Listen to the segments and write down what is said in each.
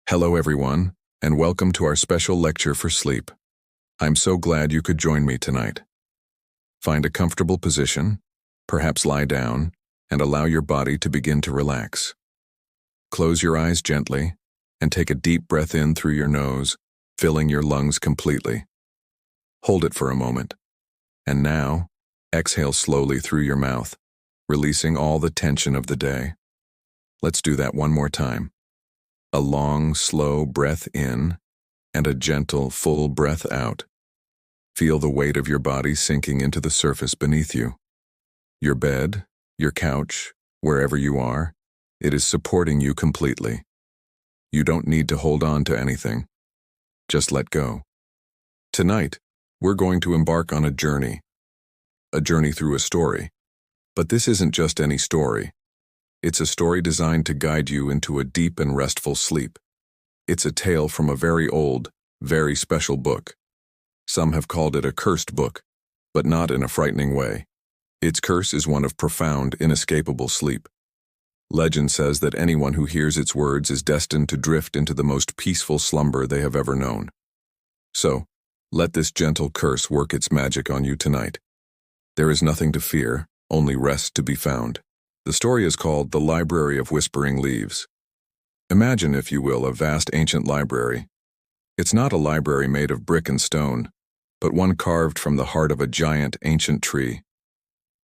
Hello everyone, and welcome to our special lecture for sleep. I'm so glad you could join me tonight. Find a comfortable position, perhaps lie down, and allow your body to begin to relax. Close your eyes gently, and take a deep breath in through your nose, filling your lungs completely. Hold it for a moment. And now, exhale slowly through your mouth, releasing all the tension of the day. Let's do that one more time. A long, slow breath in, and a gentle, full breath out. Feel the weight of your body sinking into the surface beneath you. Your bed, your couch, wherever you are, it is supporting you completely. You don't need to hold on to anything. Just let go. Tonight, we're going to embark on a journey through a story. But this isn't just any story. It's a story designed to guide you into a deep and restful sleep. It's a tale from a very old, very special book. Some have called it a cursed book, but not in a frightening way. Its curse is one of profound, inescapable sleep. Legend says that anyone who hears its words is destined to drift into the most peaceful slumber they have ever known. So, let this gentle curse work its magic on you tonight. There is nothing to fear, only rest to be found. The story is called The Library of Whispering Leaves. Imagine, if you will, a vast ancient library. It's not a library made of brick and stone, but one carved from the heart of a giant ancient tree.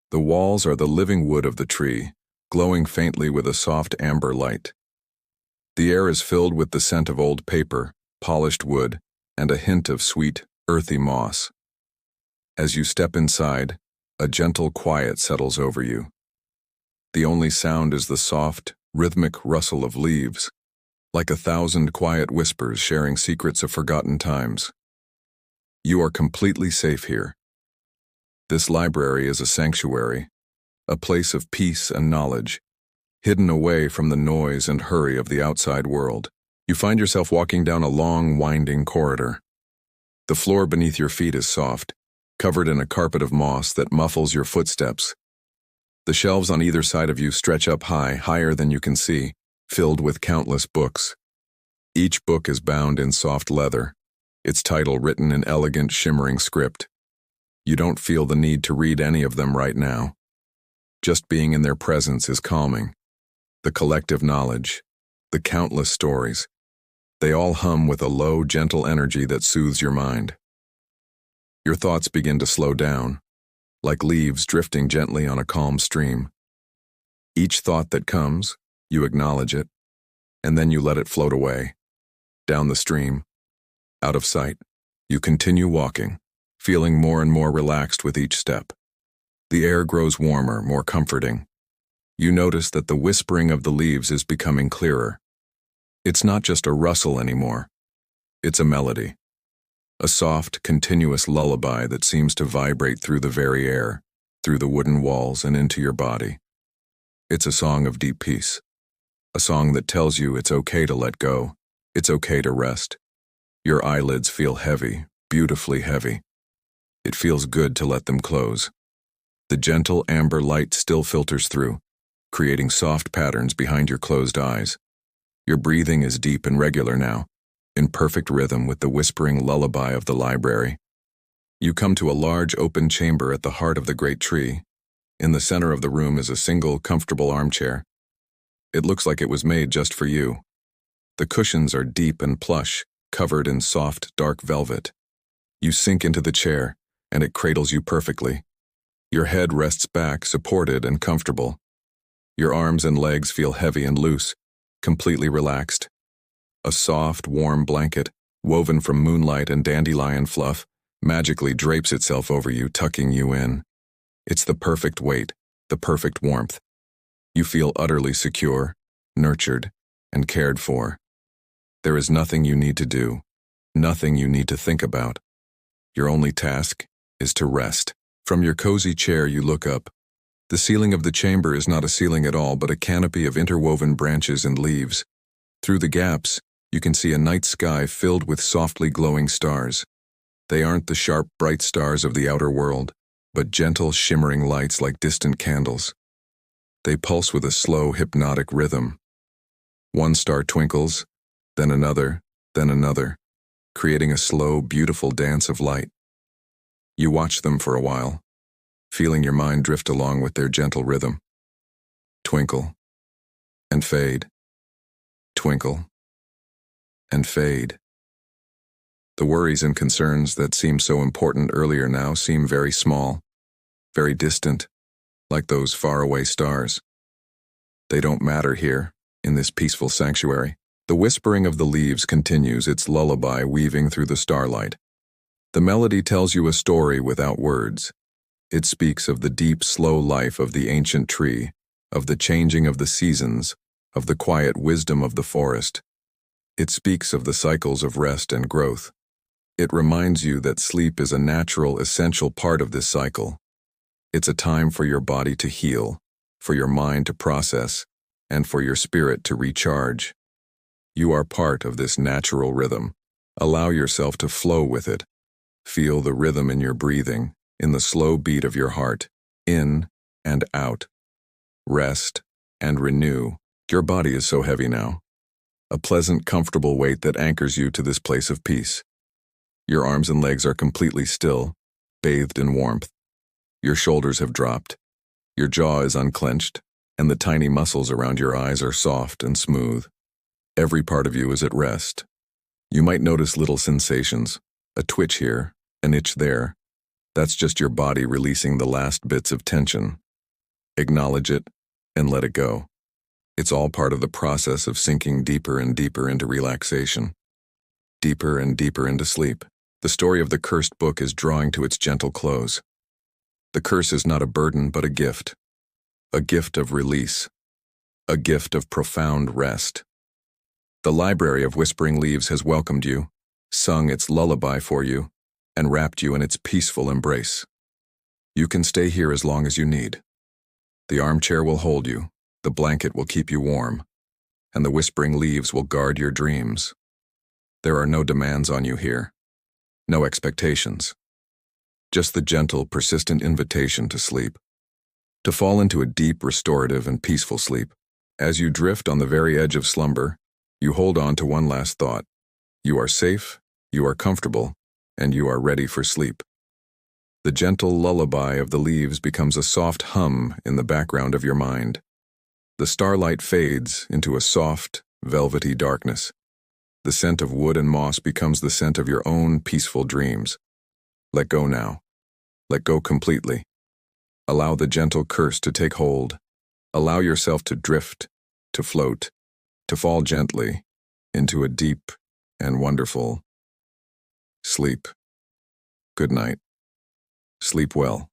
The walls are the living wood of the tree, glowing faintly with a soft amber light. The air is filled with the scent of old paper, polished wood, and a hint of sweet, earthy moss. As you step inside, a gentle quiet settles over you. The only sound is the soft, rhythmic rustle of leaves, like 1,000 quiet whispers sharing secrets of forgotten times. You are completely safe here. This library is a sanctuary, a place of peace and knowledge, hidden away from the noise and hurry of the outside world. You find yourself walking down a long, winding corridor. The floor beneath your feet is soft, covered in a carpet of moss that muffles your footsteps. The shelves on either side of you stretch up high, higher than you can see, filled with countless books. Each book is bound in soft leather, its title written in elegant, shimmering script. You don't feel the need to read any of them right now. Just being in their presence is calming. The collective knowledge, the countless stories, they all hum with a low, gentle energy that soothes your mind. Your thoughts begin to slow down, like leaves drifting gently on a calm stream. Each thought that comes, you acknowledge it, and then you let it float away. Down the stream, out of sight, you continue walking, feeling more and more relaxed with each step. The air grows warmer, more comforting. You notice that the whispering of the leaves is becoming clearer. It's not just a rustle anymore. It's a melody. A soft, continuous lullaby that seems to vibrate through the very air, through the wooden walls and into your body. It's a song of deep peace. A song that tells you it's okay to let go. It's okay to rest. Your eyelids feel heavy, beautifully heavy. It feels good to let them close. The gentle amber light still filters through, creating soft patterns behind your closed eyes. Your breathing is deep and regular now, in perfect rhythm with the whispering lullaby of the library. You come to a large open chamber at the heart of the great tree. In the center of the room is a single, comfortable armchair. It looks like it was made just for you. The cushions are deep and plush, covered in soft, dark velvet. You sink into the chair, and it cradles you perfectly. Your head rests back, supported and comfortable. Your arms and legs feel heavy and loose, completely relaxed. A soft, warm blanket, woven from moonlight and dandelion fluff, magically drapes itself over you, tucking you in. It's the perfect weight, the perfect warmth. You feel utterly secure, nurtured, and cared for. There is nothing you need to do, nothing you need to think about. Your only task is to rest. From your cozy chair, you look up. The ceiling of the chamber is not a ceiling at all, but a canopy of interwoven branches and leaves. Through the gaps, you can see a night sky filled with softly glowing stars. They aren't the sharp, bright stars of the outer world, but gentle, shimmering lights like distant candles. They pulse with a slow, hypnotic rhythm. One star twinkles, then another, creating a slow, beautiful dance of light. You watch them for a while, feeling your mind drift along with their gentle rhythm. Twinkle and fade, twinkle and fade. The worries and concerns that seemed so important earlier now seem very small, very distant, like those faraway stars. They don't matter here, in this peaceful sanctuary. The whispering of the leaves continues, its lullaby weaving through the starlight. The melody tells you a story without words. It speaks of the deep, slow life of the ancient tree, of the changing of the seasons, of the quiet wisdom of the forest. It speaks of the cycles of rest and growth. It reminds you that sleep is a natural, essential part of this cycle. It's a time for your body to heal, for your mind to process, and for your spirit to recharge. You are part of this natural rhythm. Allow yourself to flow with it. Feel the rhythm in your breathing, in the slow beat of your heart, in and out. Rest and renew. Your body is so heavy now. A pleasant, comfortable weight that anchors you to this place of peace. Your arms and legs are completely still, bathed in warmth. Your shoulders have dropped. Your jaw is unclenched, and the tiny muscles around your eyes are soft and smooth. Every part of you is at rest. You might notice little sensations, a twitch here, an itch there. That's just your body releasing the last bits of tension. Acknowledge it and let it go. It's all part of the process of sinking deeper and deeper into relaxation, deeper and deeper into sleep. The story of the cursed book is drawing to its gentle close. The curse is not a burden but a gift of release, a gift of profound rest. The library of whispering leaves has welcomed you, sung its lullaby for you, and wrapped you in its peaceful embrace. You can stay here as long as you need. The armchair will hold you, the blanket will keep you warm, and the whispering leaves will guard your dreams. There are no demands on you here, no expectations. Just the gentle, persistent invitation to sleep, to fall into a deep, restorative, and peaceful sleep. As you drift on the very edge of slumber, you hold on to one last thought. You are safe, you are comfortable, and you are ready for sleep. The gentle lullaby of the leaves becomes a soft hum in the background of your mind. The starlight fades into a soft, velvety darkness. The scent of wood and moss becomes the scent of your own peaceful dreams. Let go now. Let go completely. Allow the gentle curse to take hold. Allow yourself to drift, to float, to fall gently into a deep and wonderful sleep. Good night. Sleep well.